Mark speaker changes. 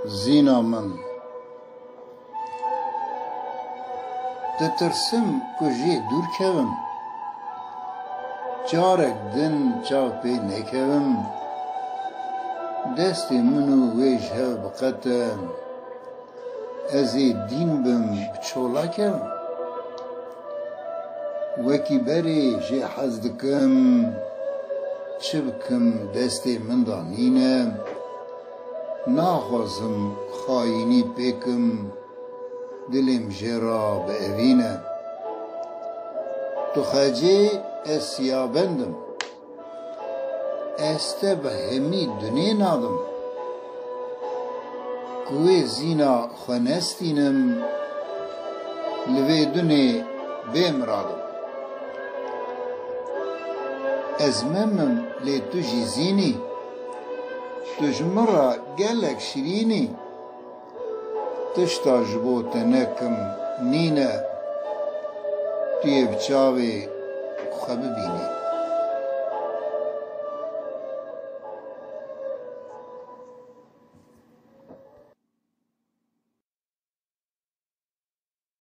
Speaker 1: زینا من دترسم کجی دور کردم جارک دن چاو پی نکردم دستی منو ویج هف بقتم ازی دین بم بچولا کردم وکی بری جی حز دکم چه بکم دستی من دانینم ناخوازم خاینی پیکم دلم جرا به اوینه تو خجی اسیابندم استه به همی دنیا نادم کوی زینا خونستینم لوی دنی بمرادم ازممم لی تو جیزینی تجمرا گلک شیرینی تشتا جبو تنکم نینه توی بچاوی خواب بینی